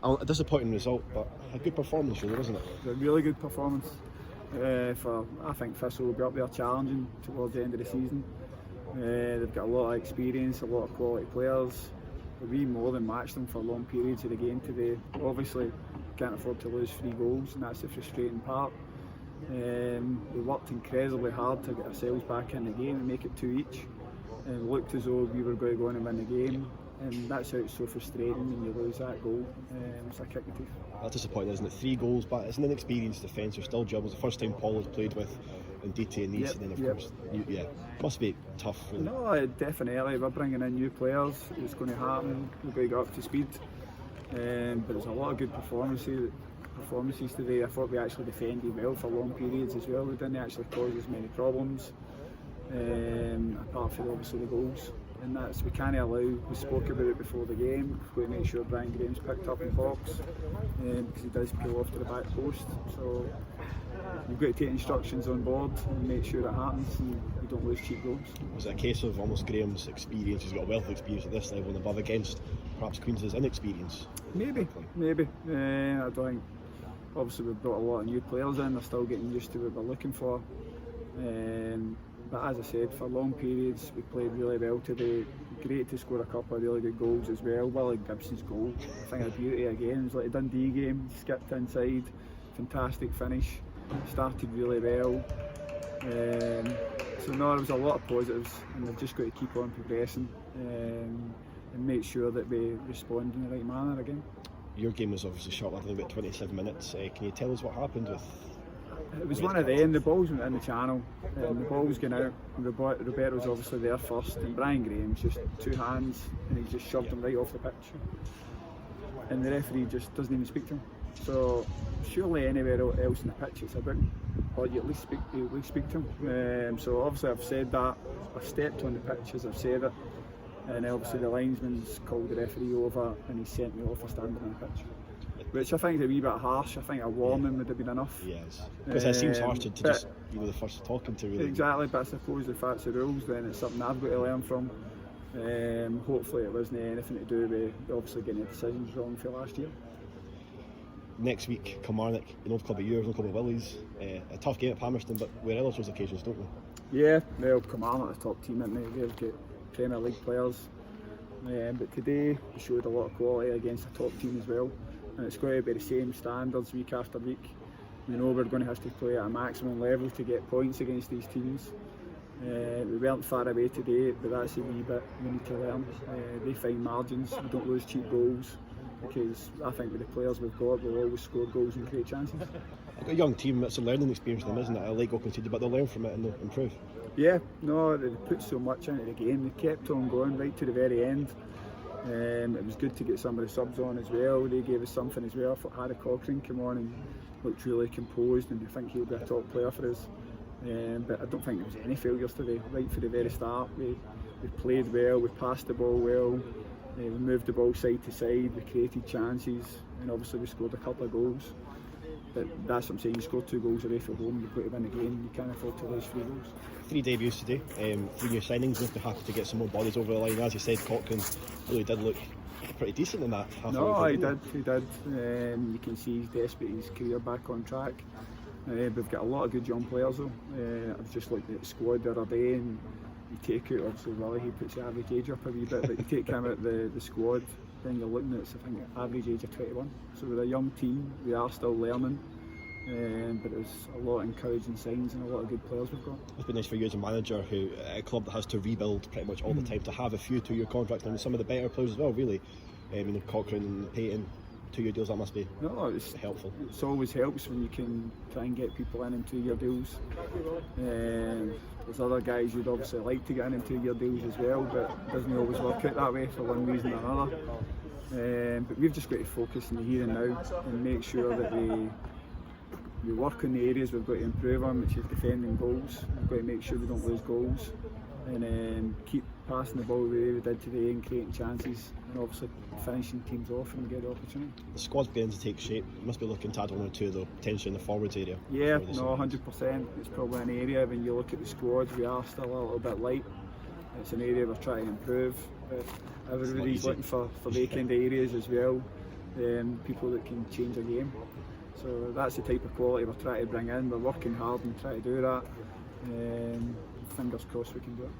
A disappointing result, but a good performance, really, wasn't it? A really good performance. I think Thistle will be up there challenging towards the end of the season. They've got a lot of experience, a lot of quality players. We more than matched them for long periods of the game today. Obviously, can't afford to lose 3 goals, and that's the frustrating part. We worked incredibly hard to get ourselves back in the game and make it 2 each. And it looked as though we were going to go on and win the game. And that's how it's so frustrating when you lose that goal. It's a kick in the teeth. That's disappointing, isn't it? 3 goals, but it's an inexperienced defence. We're still juggles. The first time Paul has played with Ndidi and East, and then of course, must be tough. Really. No, definitely. We're bringing in new players. It's going to happen. We've got to get up to speed. But there's a lot of good performances today. I thought we actually defended well for long periods as well. We didn't actually cause as many problems, apart from obviously the goals. And that's, we can't allow, we spoke about it before the game, we've got to make sure Brian Graham's picked up in box, because he does pull off to the back post. So we've got to take instructions on board and make sure it happens and we don't lose cheap goals. Was it a case of almost Graham's experience, he's got a wealth of experience at this level and above, against perhaps Queens' inexperience? Maybe. I don't think, obviously we've brought a lot of new players in, they're still getting used to what we're looking for. But as I said, for long periods we played really well today. Great to score a couple of really good goals as well. Willie Gibson's goal, I think a beauty again. It was like a Dundee game, skipped inside, fantastic finish, started really well. So no, there was a lot of positives, and we've just got to keep on progressing and make sure that we respond in the right manner again. Your game was obviously short, I think about 27 minutes. Can you tell us what happened with? It was one of them, the balls went in the channel and the ball was going out, and Roberto's obviously there first, and Brian Graham's just 2 hands and he just shoved him right off the pitch, and the referee just doesn't even speak to him. So surely anywhere else in the pitch it's about, or you at least speak to him. So obviously I've said that, I've stepped on the pitch as I've said it, and obviously the linesman's called the referee over and he sent me off for standing on the pitch, which I think is a wee bit harsh. I think a warning would have been enough. Yes, because it seems harsh to just be the first talking to. Really. Exactly, but I suppose if that's the rules, then it's something I've got to learn from. Hopefully it wasn't anything to do with obviously getting the decisions wrong for last year. Next week, Kilmarnock, an old club of yours, an old club of Willie's. A tough game at Palmerston, but we're other those occasions, don't we? Yeah, well, Kilmarnock are the top team, aren't they? They've got Premier League players. But today we showed a lot of quality against a top team as well. And it's going to be the same standards week after week. We know we're going to have to play at a maximum level to get points against these teams. We weren't far away today, but that's a wee bit we need to learn. They find margins, we don't lose cheap goals, because I think with the players we've got, we'll always score goals and create chances. I've got a young team, it's a learning experience for them, isn't it? I like what conceded, but they'll learn from it and they'll improve. Yeah, no, they put so much into the game, they kept on going right to the very end. It was good to get some of the subs on as well. They gave us something as well. I thought Harry Cochrane came on and looked really composed, and I think he'll be a top player for us. But I don't think there was any failures today. Right from the very start, we played well, we passed the ball well, we moved the ball side to side, we created chances, and obviously we scored a couple of goals. But that's what I'm saying, you score 2 goals away from home, you've got to win the game, you can't afford to lose 3 goals. 3 debuts today, 3 new signings, we'll be happy to get some more bodies over the line. As you said, Cochrane really did look pretty decent in that half. No, he did. You can see he's desperate, his career back on track. We've got a lot of good young players though. I've just looked at the squad the other day, and you take out, obviously Willie, he puts the average age up a wee bit, but you take him out the squad, then you're looking at, I think, average age of 21. So we're a young team, we are still learning, but there's a lot of encouraging signs and a lot of good players we've got. It's been nice for you as a manager, who a club that has to rebuild pretty much all the time, to have a few 2-year contracts and some of the better players as well, really. Cochrane and Payton, 2-year deals, that must be helpful. It always helps when you can try and get people in 2-year deals. There's other guys you'd obviously like to get in 2-year deals as well, but it doesn't always work out that way for one reason or another. But we've just got to focus on the here and now and make sure that we work in the areas we've got to improve on, which is defending goals. We've got to make sure we don't lose goals, and keep passing the ball the way we did today and creating chances, and obviously finishing teams off when we get the opportunity. The squad's beginning to take shape. You must be looking to add 1 or 2 though, potentially in the forwards area. Yeah, no, 100%. It's probably an area, when you look at the squad, we are still a little bit light. It's an area we're trying to improve. But everybody's looking for vacant areas as well. people that can change a game. So that's the type of quality we're trying to bring in. We're working hard and trying to do that. Fingers crossed we can do it.